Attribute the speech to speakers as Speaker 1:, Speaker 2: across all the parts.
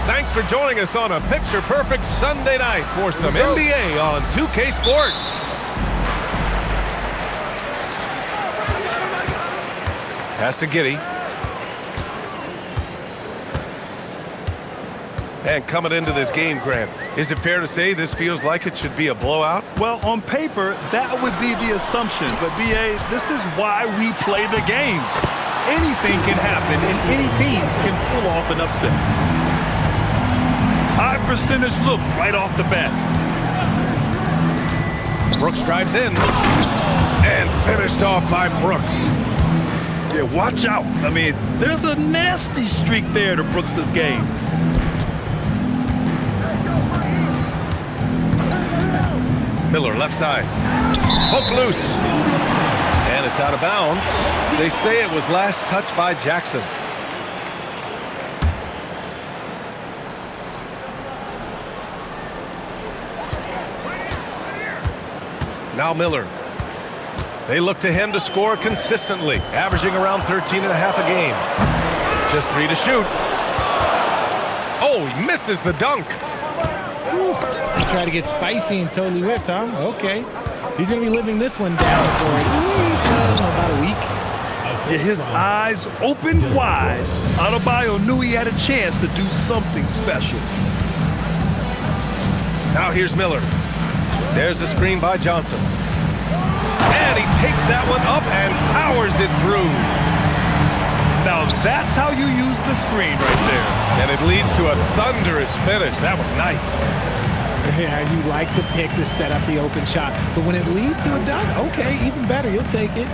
Speaker 1: Thanks for joining us on a picture-perfect Sunday night for some NBA on 2K Sports. Pass to Giddey. And coming into this game, Grant, is it fair to say this feels like it should be a blowout?
Speaker 2: Well, on paper, that would be the assumption. But, B.A., this is why we play the games. Anything can happen, and any team can pull off an upset. High percentage look right off the bat.
Speaker 1: Brooks drives in. And finished off by Brooks.
Speaker 2: Yeah, watch out. I mean, there's a nasty streak there to Brooks' game.
Speaker 1: Miller, left side. Poke loose. And it's out of bounds. They say it was last touched by Jackson. Now Miller. They look to him to score consistently, averaging around 13.5 a game. Just 3 to shoot. Oh, he misses the dunk.
Speaker 3: He tried to get spicy and totally whiffed, huh? Okay. He's going to be living this one down for at least about a week.
Speaker 2: Yeah, his eyes opened wide. Adebayo knew he had a chance to do something special.
Speaker 1: Now here's Miller. There's the screen by Johnson. And he takes that one up and powers it through.
Speaker 2: Now that's how you use the screen right there.
Speaker 1: And it leads to a thunderous finish. That was nice.
Speaker 3: Yeah, you like the pick to set up the open shot. But when it leads to a dunk, okay, even better. You'll take it.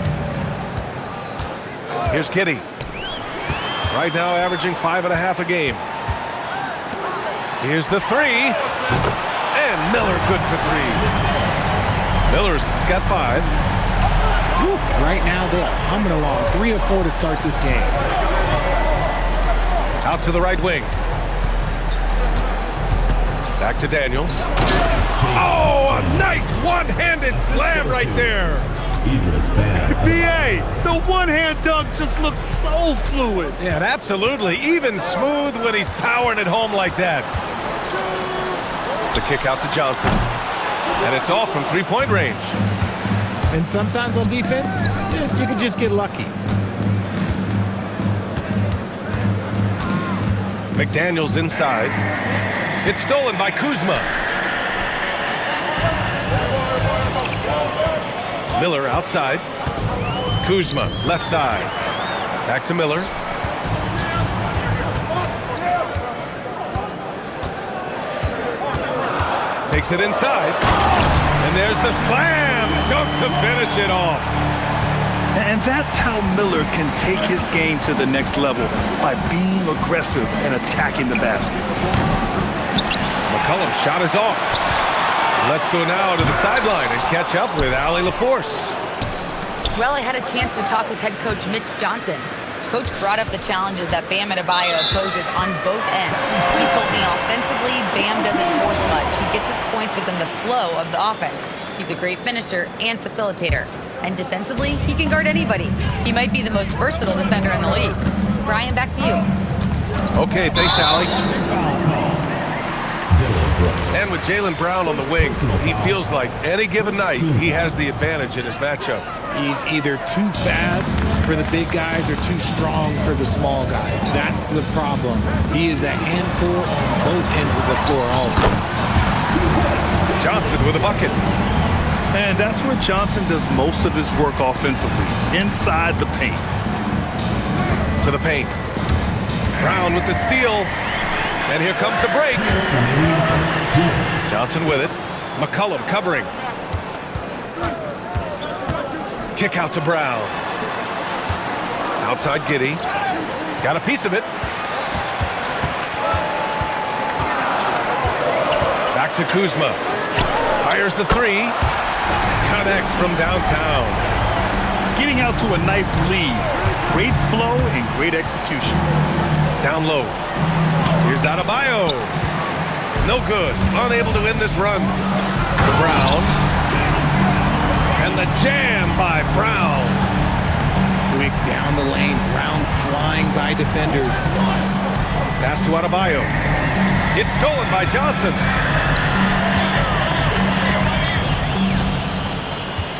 Speaker 1: Here's Giddey. Right now averaging 5.5 a game. Here's the three. And Miller good for 3. Miller's got 5.
Speaker 3: Whew. Right now they're humming along. 3 or 4 to start this game.
Speaker 1: Out to the right wing. Back to Daniels. Oh, a nice one-handed slam right there.
Speaker 2: B.A., the one-hand dunk just looks so fluid.
Speaker 1: Yeah, and absolutely. Even smooth when he's powering it home like that. The kick out to Johnson. And it's off from 3-point range.
Speaker 3: And sometimes on defense, you can just get lucky.
Speaker 1: McDaniels inside. It's stolen by Kuzma. Miller outside. Kuzma left side. Back to Miller. Takes it inside. And there's the slam dunk to finish it off.
Speaker 2: And that's how Miller can take his game to the next level, by being aggressive and attacking the basket.
Speaker 1: McCollum's shot is off. Let's go now to the sideline and catch up with Allie LaForce.
Speaker 4: Well, I had a chance to talk with head coach Mitch Johnson. Coach brought up the challenges that Bam Adebayo poses on both ends. He told me offensively, Bam doesn't force much. He gets his points within the flow of the offense. He's a great finisher and facilitator. And defensively, he can guard anybody. He might be the most versatile defender in the league. Brian, back to you.
Speaker 1: Okay, thanks, Allie. And with Jaylen Brown on the wing, he feels like any given night he has the advantage in his matchup.
Speaker 3: He's either too fast for the big guys or too strong for the small guys. That's the problem. He is a handful on both ends of the floor also.
Speaker 1: Johnson with a bucket.
Speaker 2: And that's where Johnson does most of his work offensively, inside the paint.
Speaker 1: To the paint. Brown with the steal. And here comes the break. Johnson with it. McCollum covering. Kick out to Brown. Outside Giddey. Got a piece of it. Back to Kuzma. Fires the 3. Connects from downtown.
Speaker 2: Getting out to a nice lead. Great flow and great execution.
Speaker 1: Down low. Here's Adebayo. No good. Unable to win this run. To Brown. And the jam by Brown.
Speaker 3: Quick down the lane. Brown flying by defenders.
Speaker 1: Pass to Adebayo. It's stolen by Johnson.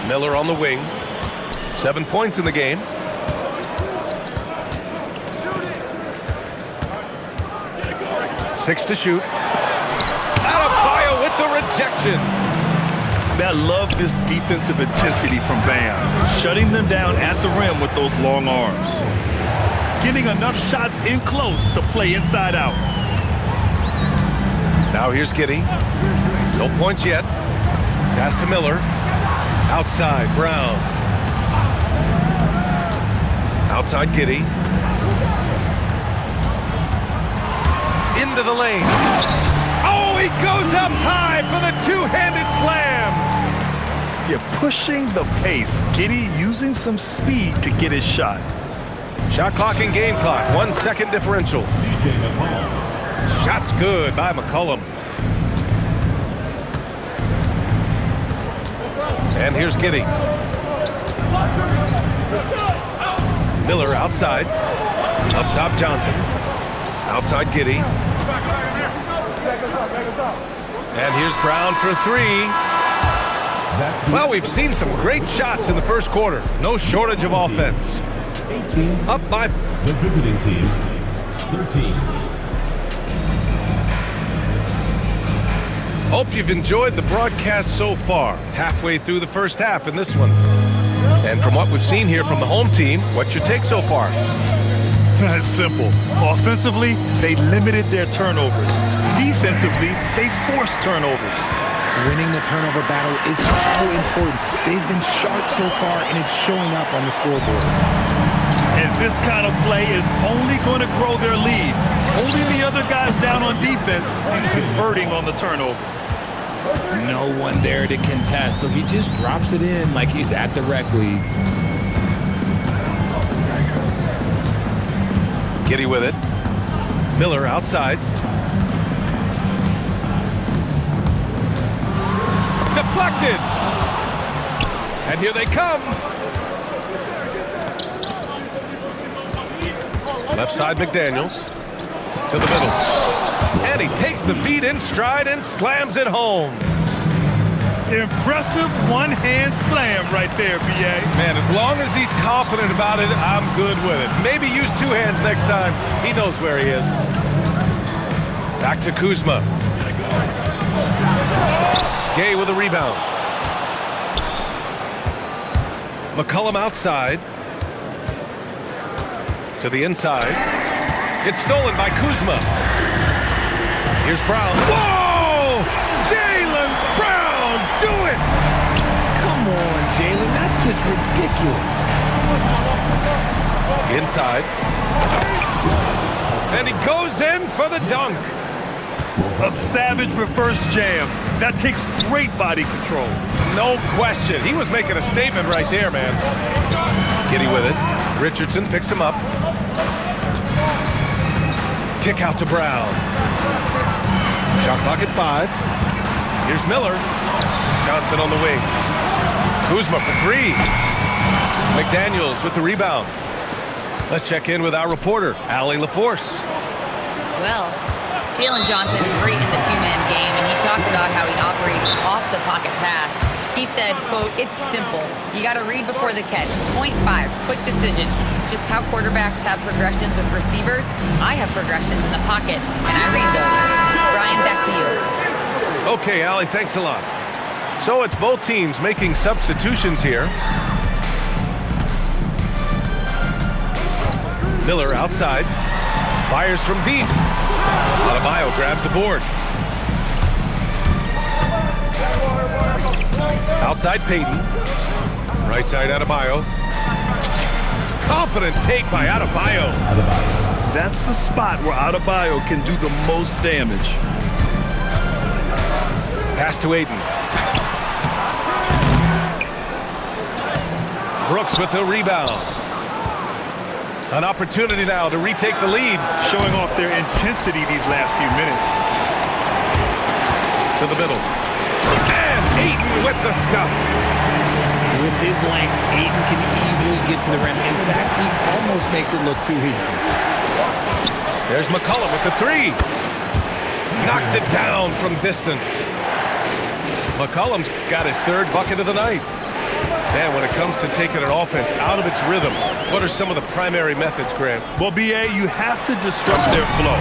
Speaker 1: Miller on the wing. 7 points in the game. Six to shoot. Adebayo with the rejection.
Speaker 2: I love this defensive intensity from Bam, shutting them down at the rim with those long arms. Getting enough shots in close to play inside out.
Speaker 1: Now here's Giddey. No points yet. Pass to Miller. Outside, Brown. Outside, Giddey. Into the lane. Oh, he goes up high for the two-handed slam.
Speaker 2: You're pushing the pace. Giddey using some speed to get his shot.
Speaker 1: Shot clock and game clock. 1 second differential. Shot's good by McCollum. And here's Giddey. Miller outside. Up top Johnson. Outside Giddey. And here's Brown for three. Well, we've seen some great shots in the first quarter. No shortage of offense.
Speaker 5: 18.
Speaker 1: Up by
Speaker 5: The visiting team, 13.
Speaker 1: Hope you've enjoyed the broadcast so far. Halfway through the first half in this one. And from what we've seen here from the home team, what's your take so far?
Speaker 2: That's simple. Offensively, they limited their turnovers. Defensively, they forced turnovers.
Speaker 3: Winning the turnover battle is so important. They've been sharp so far, and it's showing up on the scoreboard.
Speaker 2: And this kind of play is only going to grow their lead. Holding the other guys down on defense and converting on the turnover.
Speaker 3: No one there to contest, so he just drops it in like he's at the rec league.
Speaker 1: Giddey with it. Miller outside. Deflected. And here they come. Left side McDaniels. To the middle. And he takes the feed in stride and slams it home.
Speaker 2: Impressive one-hand slam right there, B.A.
Speaker 1: Man, as long as he's confident about it, I'm good with it. Maybe use two hands next time. He knows where he is. Back to Kuzma. Gay with a rebound. McCollum outside. To the inside. It's stolen by Kuzma. Here's Brown. Whoa! Jaylen Brown! Do it!
Speaker 3: Come on, Jaylen. That's just ridiculous.
Speaker 1: Inside. And he goes in for the dunk.
Speaker 2: A savage reverse jam. That takes great body control.
Speaker 1: No question. He was making a statement right there, man. Giddey with it. Richardson picks him up. Kick out to Brown. Shot clock at 5. Here's Miller. Johnson on the wing. Kuzma for three. McDaniels with the rebound. Let's check in with our reporter, Allie LaForce.
Speaker 4: Well, Jalen Johnson, great in the two-man game, and he talked about how he operates off the pocket pass. He said, quote, "It's simple. You got to read before the catch. Point 5, quick decisions. Just how quarterbacks have progressions with receivers, I have progressions in the pocket, and I read those." Brian, back to you.
Speaker 1: Okay, Allie, thanks a lot. So it's both teams making substitutions here. Miller outside. Fires from deep. Adebayo grabs the board. Outside Payton. Right side Adebayo. Confident take by Adebayo.
Speaker 2: That's the spot where Adebayo can do the most damage.
Speaker 1: Pass to Ayton. Brooks with the rebound. An opportunity now to retake the lead.
Speaker 2: Showing off their intensity these last few minutes.
Speaker 1: To the middle. And Ayton with the stuff.
Speaker 3: With his length, Ayton can easily get to the rim. In fact, he almost makes it look too easy.
Speaker 1: There's McCollum with the three. knocks it down from distance. McCollum's got his third bucket of the night. Man, when it comes to taking an offense out of its rhythm, what are some of the primary methods, Grant?
Speaker 2: Well, B.A., you have to disrupt their flow.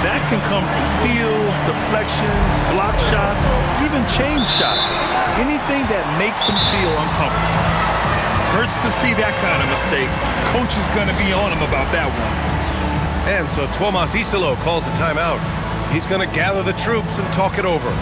Speaker 2: That can come from steals, deflections, block shots, even change shots. Anything that makes them feel uncomfortable. Hurts to see that kind of mistake. Coach is going to be on him about that one.
Speaker 1: And so Tuomas Isalo calls the timeout. He's going to gather the troops and talk it over.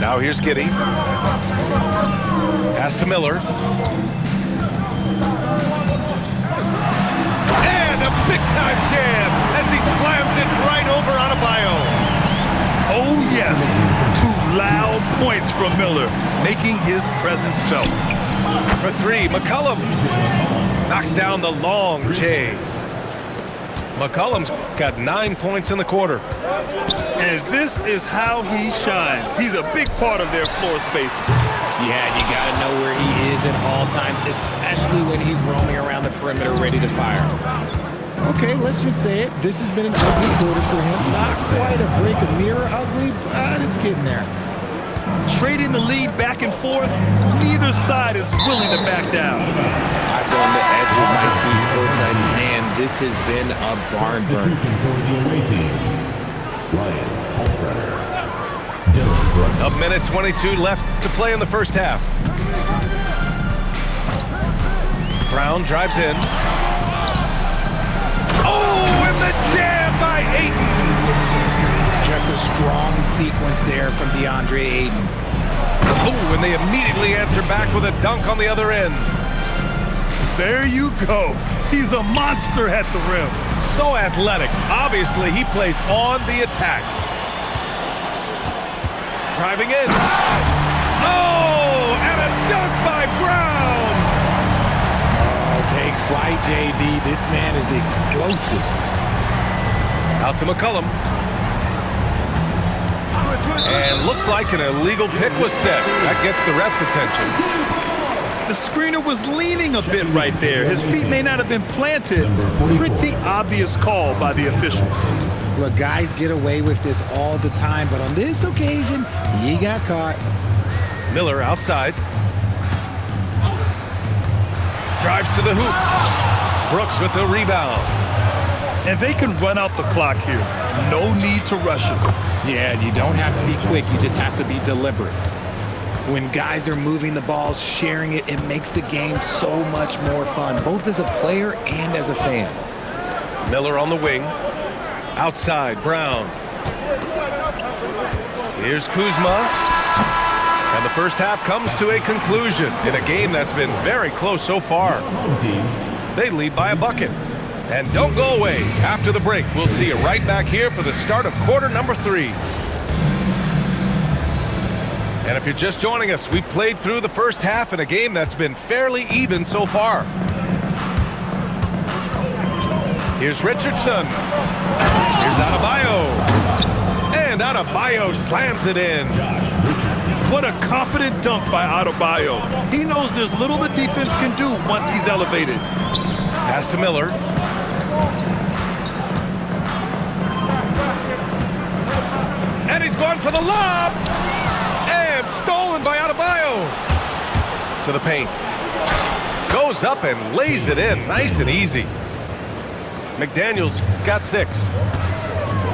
Speaker 1: Now here's Giddey. Pass to Miller. And a big-time jam as he slams it right over Adebayo.
Speaker 2: Oh, yes. 2 loud points from Miller, making his presence felt.
Speaker 1: For 3, McCollum knocks down the long chase. McCollum's got 9 points in the quarter.
Speaker 2: And this is how he shines. He's a big part of their floor spacing.
Speaker 3: Yeah, you got to know where he is at all times, especially when he's roaming around the perimeter ready to fire. Okay, let's just say it. This has been an ugly quarter for him. Not quite a break a mirror ugly, but it's getting there.
Speaker 2: Trading the lead back and forth, neither side is willing to back down.
Speaker 3: I'm on the edge of my seat courtside. Man, this has been a barn burner.
Speaker 5: Substitution for the away team. Ryan Haltbrenner. Dylan Brooks.
Speaker 1: A minute 22 left to play in the first half. Brown drives in. Oh, and the jam by Ayton.
Speaker 3: Just a strong sequence there from DeAndre Ayton.
Speaker 1: Oh, and they immediately answer back with a dunk on the other end.
Speaker 2: There you go. He's a monster at the rim.
Speaker 1: So athletic. Obviously, he plays on the attack. Driving in. Oh, and a dunk by Brown.
Speaker 3: Oh, take flight, JB. This man is explosive.
Speaker 1: Out to McCollum. And looks like an illegal pick was set. That gets the ref's attention.
Speaker 2: The screener was leaning a bit right there. His feet may not have been planted. Pretty obvious call by the officials.
Speaker 3: Look, guys get away with this all the time, but on this occasion, he got caught.
Speaker 1: Miller outside. Drives to the hoop. Brooks with the rebound.
Speaker 2: And they can run out the clock here. No need to rush it.
Speaker 3: Yeah, you don't have to be quick. You just have to be deliberate. When guys are moving the ball, sharing it, it makes the game so much more fun, both as a player and as a fan.
Speaker 1: Miller on the wing. Outside, Brown. Here's Kuzma. And the first half comes to a conclusion in a game that's been very close so far. They lead by a bucket. And don't go away. After the break, we'll see you right back here for the start of quarter number 3. And if you're just joining us, we played through the first half in a game that's been fairly even so far. Here's Richardson. Here's Adebayo. And Adebayo slams it in.
Speaker 2: What a confident dunk by Adebayo. He knows there's little the defense can do once he's elevated.
Speaker 1: Pass to Miller. And he's going for the lob. And stolen by Adebayo. To the paint. Goes up and lays it in nice and easy. McDaniels got 6.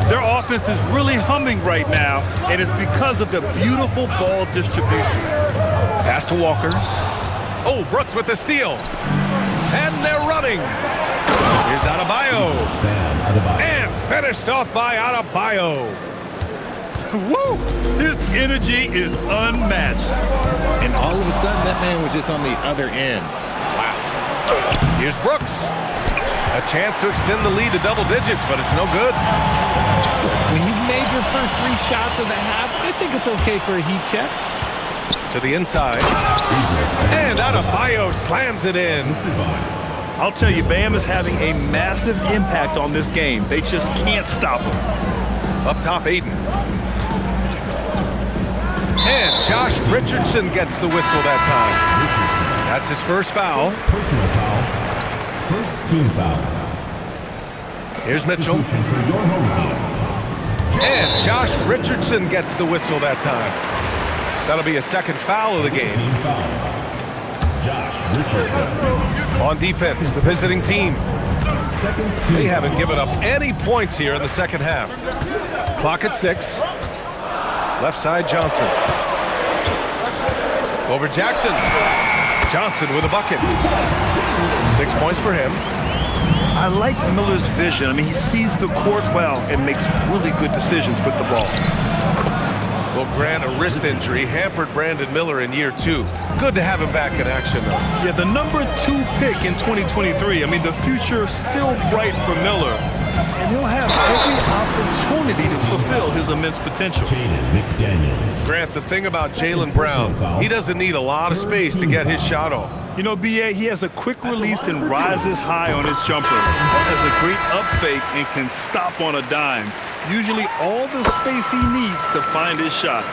Speaker 2: Their offense is really humming right now, and it's because of the beautiful ball distribution.
Speaker 1: Pass to Walker. Oh, Brooks with the steal. And they're running. Here's Adebayo. And finished off by Adebayo.
Speaker 2: Woo! His energy is unmatched.
Speaker 3: And all of a sudden, that man was just on the other end. Wow.
Speaker 1: Here's Brooks. A chance to extend the lead to double digits, but it's no good.
Speaker 3: When you've made your first 3 shots of the half, I think it's okay for a heat check.
Speaker 1: To the inside. And Adebayo slams it in.
Speaker 2: I'll tell you, Bam is having a massive impact on this game. They just can't stop him.
Speaker 1: Up top, Ayton. And Josh Richardson gets the whistle that time. That's his first foul.
Speaker 5: Personal foul. First team foul.
Speaker 1: Here's Mitchell.
Speaker 5: Substitution for your home team.
Speaker 1: And Josh Richardson gets the whistle that time. That'll be a second foul of the game.
Speaker 5: Team foul. Josh Richardson.
Speaker 1: On defense, the visiting team.
Speaker 5: Second team
Speaker 1: They haven't
Speaker 5: foul.
Speaker 1: given up any points here in the second half. Clock at 6. Left side, Johnson. Over Jackson. Johnson with a bucket. 6 points for him.
Speaker 2: I like Miller's vision. I mean, he sees the court well and makes really good decisions with the ball.
Speaker 1: Well, Grant, a wrist injury hampered Brandon Miller in year 2. Good to have him back in action, though.
Speaker 2: Yeah, the number 2 pick in 2023. I mean, the future still bright for Miller. And he'll have every opportunity to fulfill his immense potential.
Speaker 5: Jaden McDaniels.
Speaker 1: Grant, the thing about Jaylen Brown, he doesn't need a lot of space to get his shot off.
Speaker 2: You know, B.A., he has a quick release and rises high on his jumper. Has a great up fake and can stop on a dime. Usually all the space he needs to find his shot.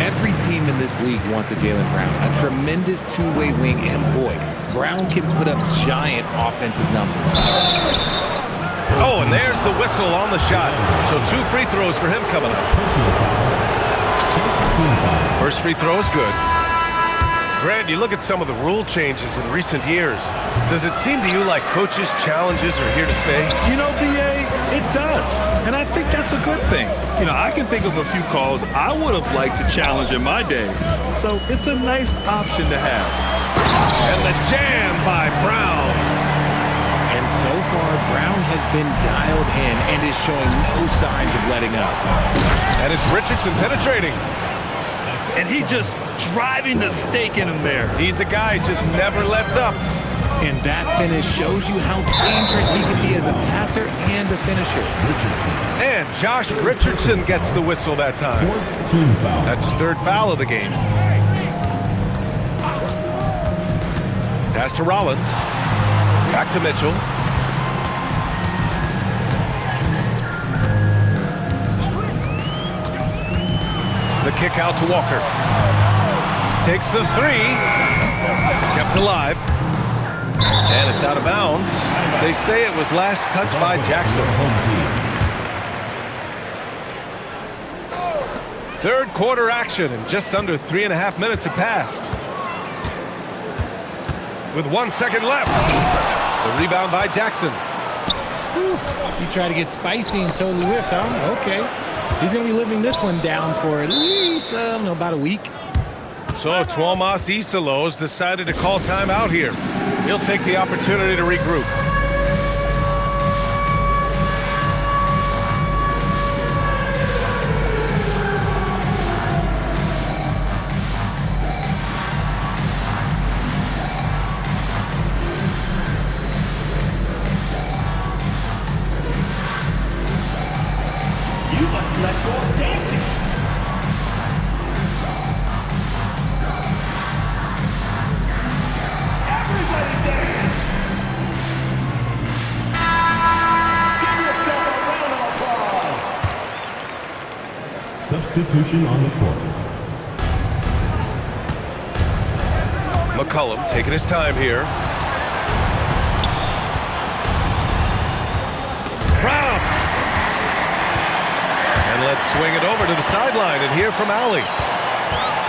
Speaker 3: Every team in this league wants a Jaylen Brown, a tremendous two-way wing, and boy, Brown can put up giant offensive numbers.
Speaker 1: Oh, and there's the whistle on the shot. So 2 free throws for him coming up.
Speaker 5: Personal foul. First team foul.
Speaker 1: First free throw is good. Grant, you look at some of the rule changes in recent years. Does it seem to you like coaches' challenges are here to stay?
Speaker 2: You know, B.A., it does. And I think that's a good thing. You know, I can think of a few calls I would have liked to challenge in my day. So it's a nice option to have.
Speaker 1: And the jam by Brown.
Speaker 3: And so far, Brown has been dialed in and is showing no signs of letting up.
Speaker 1: And it's Richardson penetrating.
Speaker 2: And he just driving the stake in him there.
Speaker 1: He's a guy who just never lets up.
Speaker 3: And that finish shows you how dangerous he can be as a passer and a finisher.
Speaker 1: And Josh Richardson gets the whistle that time.
Speaker 5: Fourth team foul.
Speaker 1: That's his 3rd foul of the game. Pass to Rollins. Back to Mitchell. The kick out to Walker. Takes the 3. Kept alive. And it's out of bounds. They say it was last touched by Jackson. Third quarter action, and just under 3.5 minutes have passed. With 1 second left. The rebound by Jackson.
Speaker 3: You try to get spicy and totally whiffed, huh? Okay. He's going to be living this one down for at least, I don't know, about a week.
Speaker 1: So Tuomas Isalos decided to call timeout here. He'll take the opportunity to regroup.
Speaker 2: You must let go of dancing. Everybody dance. Give yourself a round of applause.
Speaker 5: Substitution on the court.
Speaker 1: McCollum taking his time here. Rob! And let's swing it over to the sideline and hear from Allie.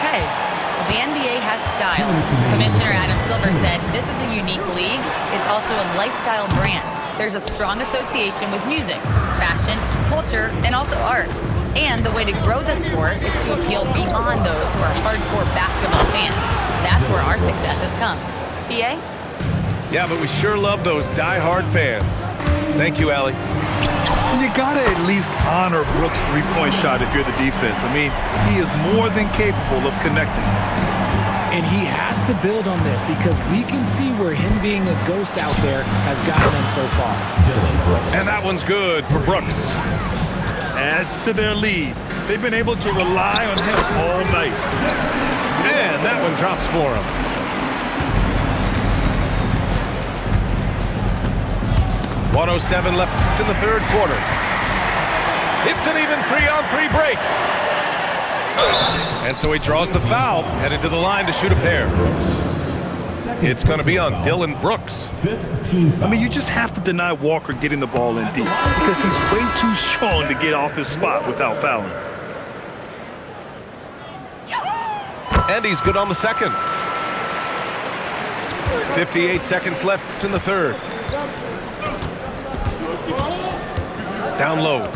Speaker 4: Hey, the NBA has style. Commissioner Adam Silver said this is a unique league. It's also a lifestyle brand. There's a strong association with music, fashion, culture, and also art. And the way to grow the sport is to appeal beyond those who are hardcore basketball fans. That's where our success has come. BA?
Speaker 1: Yeah, but we sure love those die-hard fans. Thank you, Allie.
Speaker 2: You gotta at least honor Brooks' three-point shot if you're the defense. I mean, he is more than capable of connecting.
Speaker 3: And he has to build on this because we can see where him being a ghost out there has gotten them so far.
Speaker 1: And that one's good for Brooks.
Speaker 2: Adds to their lead. They've been able to rely on him all night.
Speaker 1: And that one drops for him. .107 left in the third quarter. It's an even 3-on-3 break. And so he draws the foul, headed to the line to shoot a pair. It's going to be on Dylan Brooks.
Speaker 2: I mean, you just have to deny Walker getting the ball in deep because he's way too strong to get off his spot without fouling.
Speaker 1: And he's good on the second. 58 seconds left in the third. Down low.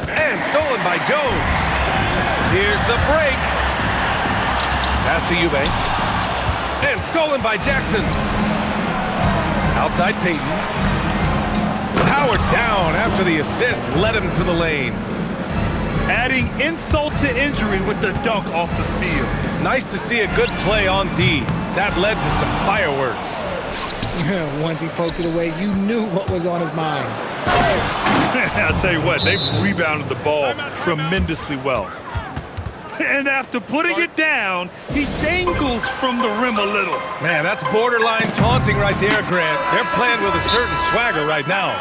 Speaker 1: And stolen by Jones. Here's the break. Pass to Eubanks. And stolen by Jackson. Outside Payton. Powered down after the assist led him to the lane.
Speaker 2: Adding insult to injury with the dunk off the steal.
Speaker 1: Nice to see a good play on D. That led to some fireworks.
Speaker 3: Once he poked it away, you knew what was on his mind.
Speaker 2: I'll tell you what, they've rebounded the ball tremendously well. And after putting it down, he dangles from the rim a little.
Speaker 1: Man, that's borderline taunting right there, Grant. They're playing with a certain swagger right now.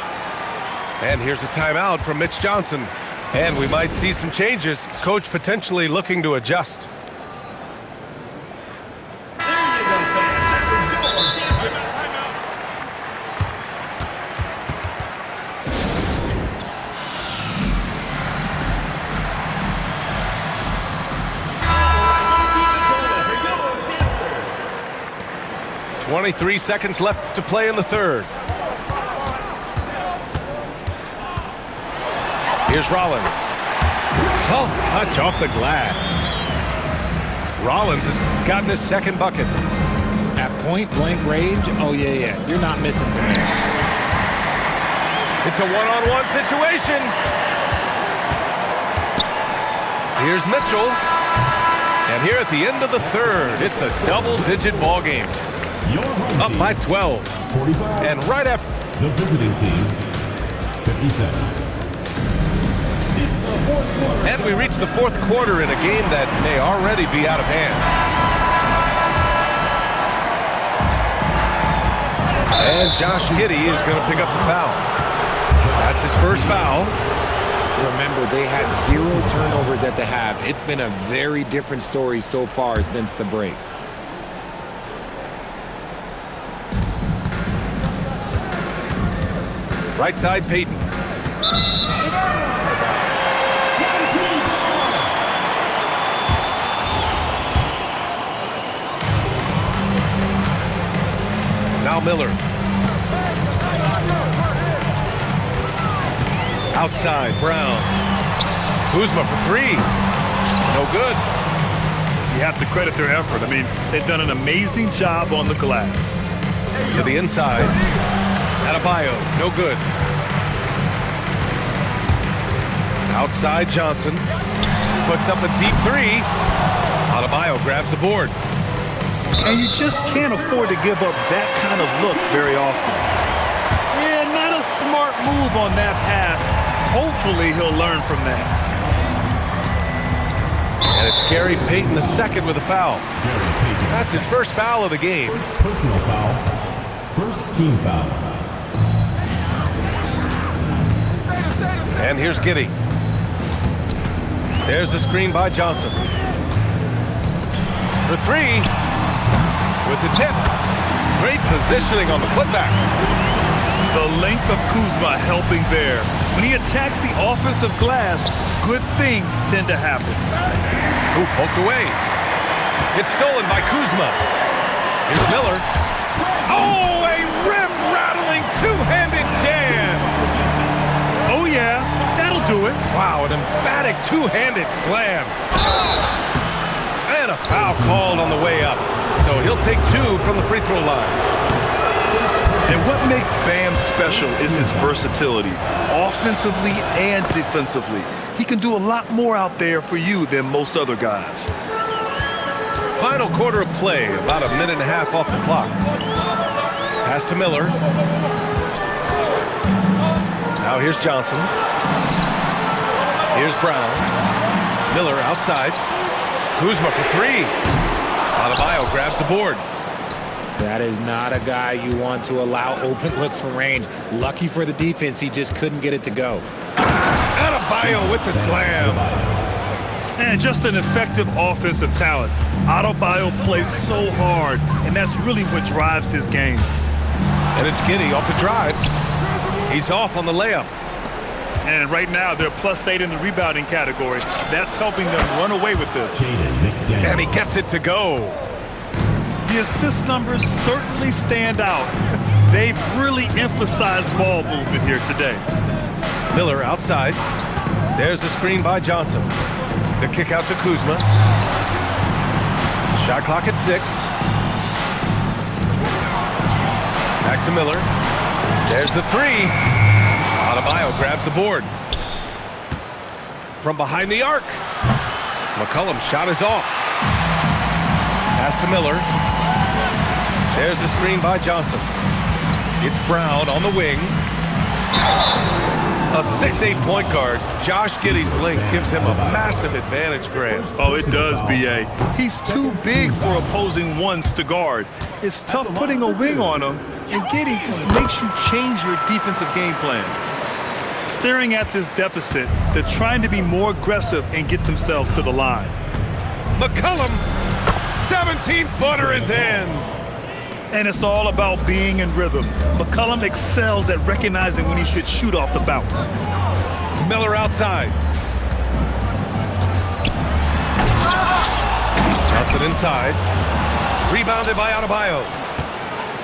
Speaker 1: And here's a timeout from Mitch Johnson. And we might see some changes. Coach potentially looking to adjust. .23 seconds left to play in the third. Here's Rollins. Soft touch off the glass. Rollins has gotten his second bucket.
Speaker 3: At point-blank range, oh, yeah. You're not missing from there.
Speaker 1: It's a one-on-one situation. Here's Mitchell. And here at the end of the third, it's a double-digit ball game. Up by 12. And right after
Speaker 5: The visiting team, 57.
Speaker 1: And we reach the fourth quarter in a game that may already be out of hand. And Josh Giddey is going to pick up the foul. That's his first foul.
Speaker 3: Remember, they had 0 turnovers at the half. It's been a very different story so far since the break.
Speaker 1: Right side, Payton. Now Miller. Outside, Brown. Kuzma for three. No good.
Speaker 2: You have to credit their effort. I mean, they've done an amazing job on the glass.
Speaker 1: To the inside. Adebayo, no good. Outside Johnson. Puts up a deep three. Adebayo grabs the board.
Speaker 2: And you just can't afford to give up that kind of look very often. Yeah, not a smart move on that pass. Hopefully he'll learn from that.
Speaker 1: And it's Gary Payton II with a foul. That's his first foul of the game.
Speaker 5: First personal foul. First team foul.
Speaker 1: And here's Giddey. There's the screen by Johnson. For three. With the tip. Great positioning on the putback.
Speaker 2: The length of Kuzma helping there. When he attacks the offensive glass, good things tend to happen.
Speaker 1: Ooh, poked away. It's stolen by Kuzma. Here's Miller. Oh, a rim-rattling two-handed jam.
Speaker 2: Oh, yeah, that'll do it.
Speaker 1: Wow, an emphatic two-handed slam. And a foul called on the way up. So he'll take two from the free throw line.
Speaker 2: And what makes Bam special is his versatility, offensively and defensively. He can do a lot more out there for you than most other guys.
Speaker 1: Final quarter of play, about a minute and a half off the clock. Pass to Miller. Now here's Johnson. Here's Brown. Miller outside. Kuzma for three. Adebayo grabs the board.
Speaker 3: That is not a guy you want to allow open looks from range. Lucky for the defense, he just couldn't get it to go.
Speaker 1: Adebayo with the slam.
Speaker 2: And just an effective offensive talent. Adebayo plays so hard, and that's really what drives his game.
Speaker 1: And it's Giddey off the drive. He's off on the layup.
Speaker 2: And right now, they're +8 in the rebounding category. That's helping them run away with this.
Speaker 1: And he gets it to go.
Speaker 2: The assist numbers certainly stand out. They've really emphasized ball movement here today.
Speaker 1: Miller outside. There's the screen by Johnson. The kick out to Kuzma. Shot clock at 6. Back to Miller. There's the 3. Adebayo grabs the board. From behind the arc. McCollum's shot is off. Pass to Miller. There's the screen by Johnson. It's Brown on the wing. A 6'8" point guard, Josh Giddey's length gives him a massive advantage, Grant.
Speaker 2: Oh, it does, B.A. He's too big for opposing ones to guard. It's tough putting a wing on him, and Giddey just makes you change your defensive game plan. Staring at this deficit, they're trying to be more aggressive and get themselves to the line.
Speaker 1: McCollum, 17-footer is in.
Speaker 2: And it's all about being in rhythm. McCollum excels at recognizing when he should shoot off the bounce.
Speaker 1: Miller outside. Johnson inside. Rebounded by Adebayo.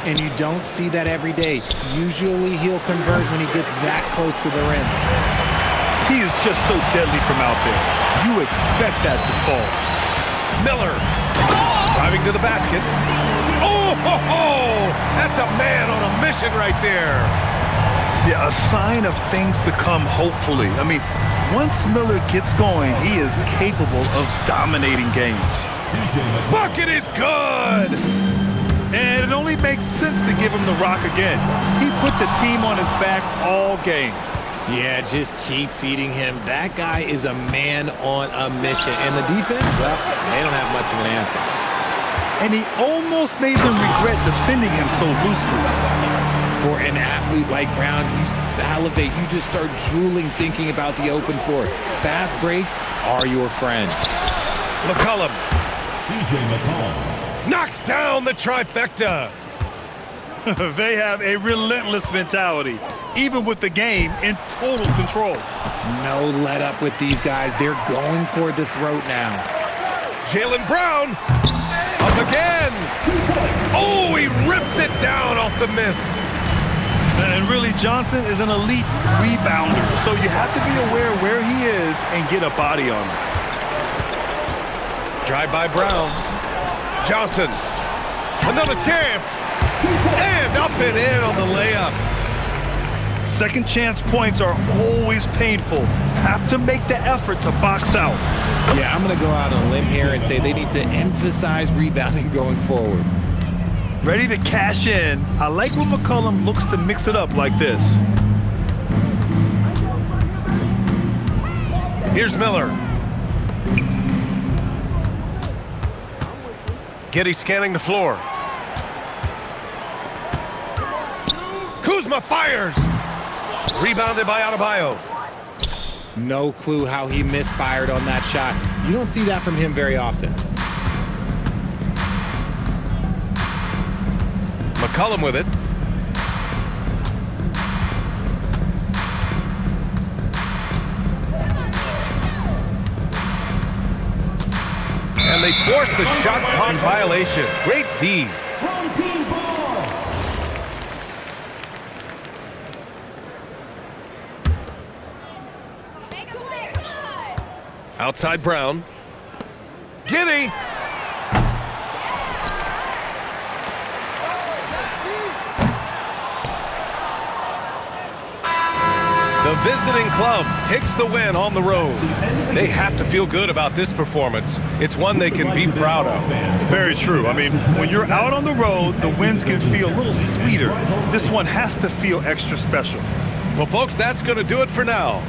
Speaker 3: And you don't see that every day. Usually he'll convert when he gets that close to the rim.
Speaker 2: He is just so deadly from out there. You expect that to fall.
Speaker 1: Miller driving to the basket. Oh, ho, ho! That's a man on a mission right there.
Speaker 2: Yeah, a sign of things to come, hopefully. I mean, once Miller gets going, he is capable of dominating games.
Speaker 1: Bucket is good!
Speaker 2: And it only makes sense to give him the rock again. He put the team on his back all game.
Speaker 3: Yeah, just keep feeding him. That guy is a man on a mission. And the defense, well, they don't have much of an answer.
Speaker 2: And he almost made them regret defending him so loosely.
Speaker 3: For an athlete like Brown, you salivate. You just start drooling thinking about the open floor. Fast breaks are your friend.
Speaker 1: McCollum
Speaker 5: C.J. McCollum
Speaker 1: knocks down the trifecta.
Speaker 2: They have a relentless mentality, even with the game in total control.
Speaker 3: No let up with these guys. They're going for the throat now.
Speaker 1: Jaylen Brown up again. Oh, he rips it down off the miss.
Speaker 2: And really, Johnson is an elite rebounder, so you have to be aware where he is and get a body on him.
Speaker 1: Drive by Brown. Johnson, another chance. And up and in on the layup.
Speaker 2: Second chance points are always painful. Have to make the effort to box out.
Speaker 3: Yeah, I'm going to go out on a limb here and say they need to emphasize rebounding going forward.
Speaker 2: Ready to cash in. I like when McCollum looks to mix it up like this.
Speaker 1: Here's Miller. Giddey scanning the floor. Kuzma fires. Rebounded by Adebayo.
Speaker 3: No clue how he misfired on that shot. You don't see that from him very often.
Speaker 1: McCollum with it. And they force the shot clock violation. Great D. Outside Brown. Giddey. The visiting club takes the win on the road. They have to feel good about this performance. It's one they can be proud of.
Speaker 2: Very true. I mean, when you're out on the road, the wins can feel a little sweeter. This one has to feel extra special.
Speaker 1: Well, folks, that's going to do it for now.